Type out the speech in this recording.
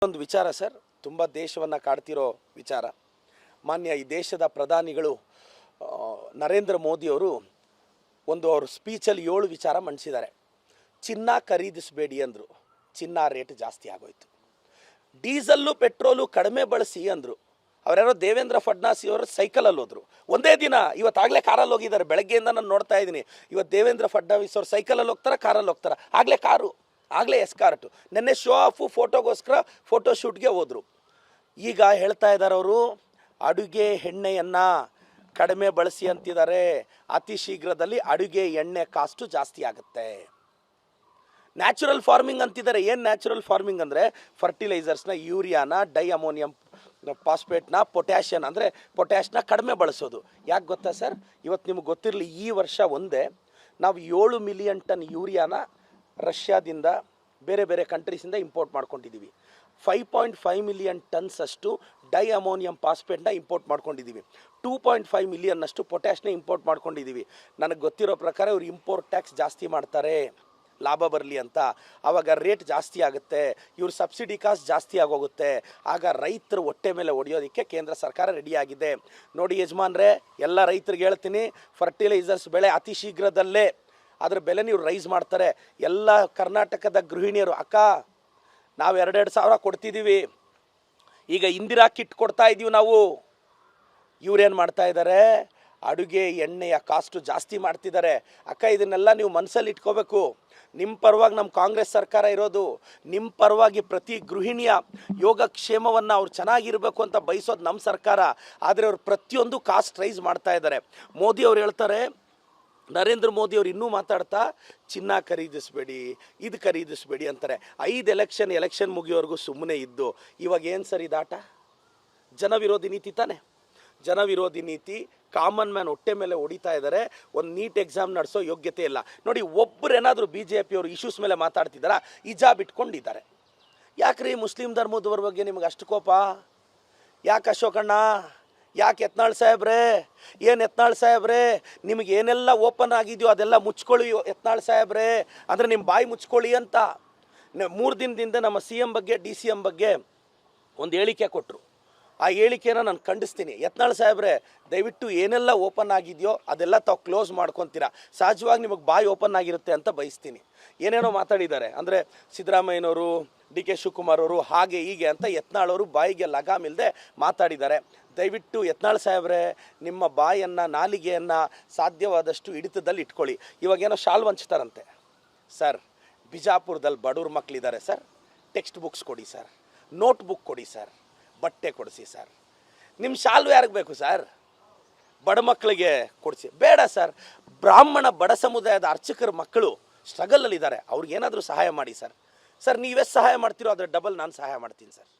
ಒಂದು ವಿಚಾರ ಸರ್, ತುಂಬ ದೇಶವನ್ನು ಕಾಡ್ತಿರೋ ವಿಚಾರ. ಮಾನ್ಯ ಈ ದೇಶದ ಪ್ರಧಾನಿಗಳು ನರೇಂದ್ರ ಮೋದಿಯವರು ಅವ್ರ ಸ್ಪೀಚಲ್ಲಿ 7 ವಿಚಾರ ಮಂಡಿಸಿದ್ದಾರೆ. ಚಿನ್ನ ಖರೀದಿಸಬೇಡಿ ಅಂದರು, ಚಿನ್ನ ರೇಟ್ ಜಾಸ್ತಿ ಆಗೋಯ್ತು. ಡೀಸಲ್ಲು ಪೆಟ್ರೋಲು ಕಡಿಮೆ ಬಳಸಿ ಅಂದರು. ಅವರ್ಯಾರೋ ದೇವೇಂದ್ರ ಫಡ್ನವೀಸ್ ಅವರು ಸೈಕಲಲ್ಲಿ ಹೋದರು. ಒಂದೇ ದಿನ, ಇವತ್ತಾಗಲೇ ಕಾರಲ್ಲಿ ಹೋಗಿದ್ದಾರೆ. ಬೆಳಗ್ಗೆಯಿಂದ ನಾನು ನೋಡ್ತಾ ಇದ್ದೀನಿ. ಇವತ್ತು ದೇವೇಂದ್ರ ಫಡ್ನವೀಸ್ ಅವರು ಸೈಕಲಲ್ಲಿ ಹೋಗ್ತಾರೆ, ಕಾರಲ್ಲಿ ಹೋಗ್ತಾರೆ. ಆಗಲೇ ಕಾರು, ಆಗಲೇ ಎಸ್ಕಾರ್ಟು. ನೆನ್ನೆ ಶೋ ಆಫು ಫೋಟೋಗೋಸ್ಕರ ಫೋಟೋಶೂಟ್ಗೆ ಹೋದರು. ಈಗ ಹೇಳ್ತಾ ಇದ್ದಾರೆ ಅವರು, ಅಡುಗೆ ಎಣ್ಣೆಯನ್ನು ಕಡಿಮೆ ಬಳಸಿ ಅಂತಿದ್ದಾರೆ. ಅತಿ ಶೀಘ್ರದಲ್ಲಿ ಅಡುಗೆ ಎಣ್ಣೆ ಕಾಸ್ಟು ಜಾಸ್ತಿ ಆಗುತ್ತೆ. ನ್ಯಾಚುರಲ್ ಫಾರ್ಮಿಂಗ್ ಅಂತಿದ್ದಾರೆ. ಏನು ನ್ಯಾಚುರಲ್ ಫಾರ್ಮಿಂಗ್ ಅಂದರೆ ಫರ್ಟಿಲೈಸರ್ಸ್ನ, ಯೂರಿಯಾನ, ಡೈ ಅಮೋನಿಯಂ ಫಾಸ್ಫೇಟ್ನ, ಪೊಟ್ಯಾಷಿಯನ್ ಅಂದರೆ ಪೊಟ್ಯಾಷ್ನ ಕಡಿಮೆ ಬಳಸೋದು. ಯಾಕೆ ಗೊತ್ತಾ ಸರ್? ಇವತ್ತು ನಿಮ್ಗೆ ಗೊತ್ತಿರಲಿ, ಈ ವರ್ಷ ಒಂದೇ ನಾವು 7 ಮಿಲಿಯನ್ ಟನ್ ಯೂರಿಯಾನ ರಷ್ಯಾದಿಂದ, ಬೇರೆ ಬೇರೆ ಕಂಟ್ರೀಸಿಂದ ಇಂಪೋರ್ಟ್ ಮಾಡ್ಕೊಂಡಿದ್ದೀವಿ. 5.5 ಮಿಲಿಯನ್ ಟನ್ಸ್ ಅಷ್ಟು ಡೈ ಅಮೋನಿಯಂ ಫಾಸ್ಫೇಟ್ನ ಇಂಪೋರ್ಟ್ ಮಾಡ್ಕೊಂಡಿದ್ದೀವಿ. 2.5 ಮಿಲಿಯನ್ನಷ್ಟು ಪೊಟ್ಯಾಷ್ನ ಇಂಪೋರ್ಟ್ ಮಾಡ್ಕೊಂಡಿದ್ದೀವಿ. ನನಗೆ ಗೊತ್ತಿರೋ ಪ್ರಕಾರ ಇವರು ಇಂಪೋರ್ಟ್ ಟ್ಯಾಕ್ಸ್ ಜಾಸ್ತಿ ಮಾಡ್ತಾರೆ, ಲಾಭ ಬರಲಿ ಅಂತ. ಆವಾಗ ರೇಟ್ ಜಾಸ್ತಿ ಆಗುತ್ತೆ, ಇವ್ರ ಸಬ್ಸಿಡಿ ಕಾಸ್ಟ್ ಜಾಸ್ತಿ ಆಗೋಗುತ್ತೆ. ಆಗ ರೈತರು ಹೊಟ್ಟೆ ಮೇಲೆ ಹೊಡೆಯೋದಕ್ಕೆ ಕೇಂದ್ರ ಸರ್ಕಾರ ರೆಡಿಯಾಗಿದೆ. ನೋಡಿ ಯಜಮಾನ್ರೆ, ಎಲ್ಲ ರೈತರಿಗೆ ಹೇಳ್ತೀನಿ, ಫರ್ಟಿಲೈಸರ್ಸ್ ಬೆಳೆ ಅತಿ ಶೀಘ್ರದಲ್ಲೇ ಅದ್ರ ಬೆಲೆ ನೀವು ರೈಸ್ ಮಾಡ್ತಾರೆ. ಎಲ್ಲ ಕರ್ನಾಟಕದ ಗೃಹಿಣಿಯರು, ಅಕ್ಕ ನಾವು 2-2 ಸಾವಿರ ಕೊಡ್ತಿದ್ದೀವಿ, ಈಗ ಇಂದಿರಾ ಕಿಟ್ ಕೊಡ್ತಾ ಇದ್ದೀವಿ ನಾವು. ಇವ್ರೇನು ಮಾಡ್ತಾ ಇದ್ದಾರೆ? ಅಡುಗೆ ಎಣ್ಣೆಯ ಕಾಸ್ಟು ಜಾಸ್ತಿ ಮಾಡ್ತಿದ್ದಾರೆ. ಅಕ್ಕ, ಇದನ್ನೆಲ್ಲ ನೀವು ಮನಸ್ಸಲ್ಲಿ ಇಟ್ಕೋಬೇಕು. ನಿಮ್ಮ ಪರವಾಗಿ ನಮ್ಮ ಕಾಂಗ್ರೆಸ್ ಸರ್ಕಾರ ಇರೋದು. ನಿಮ್ಮ ಪರವಾಗಿ ಪ್ರತಿ ಗೃಹಿಣಿಯ ಯೋಗಕ್ಷೇಮವನ್ನು ಅವ್ರು ಚೆನ್ನಾಗಿರಬೇಕು ಅಂತ ಬಯಸೋದು ನಮ್ಮ ಸರ್ಕಾರ. ಆದರೆ ಅವ್ರು ಪ್ರತಿಯೊಂದು ಕಾಸ್ಟ್ ರೈಸ್ ಮಾಡ್ತಾ ಇದ್ದಾರೆ. ಮೋದಿ ಅವ್ರು ಹೇಳ್ತಾರೆ, ನರೇಂದ್ರ ಮೋದಿ ಅವರು ಇನ್ನೂ ಮಾತಾಡ್ತಾ ಚಿನ್ನ ಖರೀದಿಸಬೇಡಿ, ಇದು ಖರೀದಿಸಬೇಡಿ ಅಂತಾರೆ. 5 ಎಲೆಕ್ಷನ್ ಮುಗಿಯೋವರೆಗೂ ಸುಮ್ಮನೆ ಇದ್ದು ಇವಾಗ ಏನು ಸರ್ ಇದಾಟ? ಜನವಿರೋಧಿ ನೀತಿ ತಾನೆ, ಜನವಿರೋಧಿ ನೀತಿ. ಕಾಮನ್ ಮ್ಯಾನ್ ಹೊಟ್ಟೆ ಮೇಲೆ ಹೊಡಿತಾ ಇದ್ದಾರೆ. ಒಂದು ನೀಟ್ ಎಕ್ಸಾಮ್ ನಡೆಸೋ ಯೋಗ್ಯತೆ ಇಲ್ಲ. ನೋಡಿ, ಒಬ್ಬರೇನಾದರೂ BJP ಅವರು ಇಶ್ಯೂಸ್ ಮೇಲೆ ಮಾತಾಡ್ತಿದ್ದಾರಾ? ಹಿಜಾಬ್ ಇಟ್ಕೊಂಡಿದ್ದಾರೆ. ಯಾಕ್ರಿ ಮುಸ್ಲಿಂ ಧರ್ಮದವ್ರ ಬಗ್ಗೆ ನಿಮ್ಗೆ ಅಷ್ಟು ಕೋಪ? ಯಾಕೆ ಅಶೋಕಣ್ಣ? ಯಾಕೆ ಯತ್ನಾಳ್ ಸಾಹೇಬ್ರೆ? ಏನು ಯತ್ನಾಳ್ ಸಾಹೇಬ್ರೆ, ನಿಮಗೆ ಏನೆಲ್ಲ ಓಪನ್ ಆಗಿದೆಯೋ ಅದೆಲ್ಲ ಮುಚ್ಕೊಳ್ಳಿ ಯತ್ನಾಳ್ ಸಾಹೇಬ್ರೆ, ಅಂದರೆ ನಿಮ್ಮ ಬಾಯಿ ಮುಚ್ಕೊಳ್ಳಿ ಅಂತ 3 ದಿನದಿಂದ ನಮ್ಮ CM ಬಗ್ಗೆ, DCM ಬಗ್ಗೆ ಒಂದು ಹೇಳಿಕೆ ಕೊಟ್ಟರು. ಆ ಹೇಳಿಕೆನ ನಾನು ಖಂಡಿಸ್ತೀನಿ. ಯತ್ನಾಳ್ ಸಾಹೇಬ್ರೆ, ದಯವಿಟ್ಟು ಏನೆಲ್ಲ ಓಪನ್ ಆಗಿದೆಯೋ ಅದೆಲ್ಲ ತಾವು ಕ್ಲೋಸ್ ಮಾಡ್ಕೊತೀರಾ. ಸಹಜವಾಗಿ ನಿಮಗೆ ಬಾಯಿ ಓಪನ್ ಆಗಿರುತ್ತೆ ಅಂತ ಬಯಸ್ತೀನಿ. ಏನೇನೋ ಮಾತಾಡಿದ್ದಾರೆ, ಅಂದರೆ ಸಿದ್ದರಾಮಯ್ಯನವರು, DK ಶಿವಕುಮಾರ್ ಅವರು ಹಾಗೆ ಹೀಗೆ ಅಂತ ಯತ್ನಾಳ್ ಅವರು ಬಾಯಿಗೆ ಲಗಾಮಿಲ್ಲದೆ ಮಾತಾಡಿದ್ದಾರೆ. ದಯವಿಟ್ಟು ಯತ್ನಾಳ್ ಸಾಹೇಬ್ರೆ, ನಿಮ್ಮ ಬಾಯನ್ನು, ನಾಲಿಗೆಯನ್ನು ಸಾಧ್ಯವಾದಷ್ಟು ಹಿಡಿತದಲ್ಲಿ ಇಟ್ಕೊಳ್ಳಿ. ಇವಾಗೇನೋ ಶಾಲ್ ಹಂಚ್ತಾರಂತೆ ಸರ್. ಬಿಜಾಪುರದಲ್ಲಿ ಬಡವ್ರ ಮಕ್ಕಳಿದ್ದಾರೆ ಸರ್, ಟೆಕ್ಸ್ಟ್ ಬುಕ್ಸ್ ಕೊಡಿ ಸರ್, ನೋಟ್ ಬುಕ್ ಕೊಡಿ ಸರ್, ಬಟ್ಟೆ ಕೊಡಿಸಿ ಸರ್. ನಿಮ್ಮ ಶಾಲು ಯಾರಿಗೆ ಬೇಕು ಸರ್? ಬಡ ಮಕ್ಕಳಿಗೆ ಕೊಡಿಸಿ. ಬೇಡ ಸರ್, ಬ್ರಾಹ್ಮಣ ಬಡ ಸಮುದಾಯದ ಅರ್ಚಕರ ಮಕ್ಕಳು ಸ್ಟ್ರಗಲಲ್ಲಿದ್ದಾರೆ, ಅವ್ರಿಗೇನಾದರೂ ಸಹಾಯ ಮಾಡಿ ಸರ್. ಸರ್, ನೀವೆಷ್ಟು ಸಹಾಯ ಮಾಡ್ತೀರೋ ಅದರ ಡಬಲ್ ನಾನು ಸಹಾಯ ಮಾಡ್ತೀನಿ ಸರ್.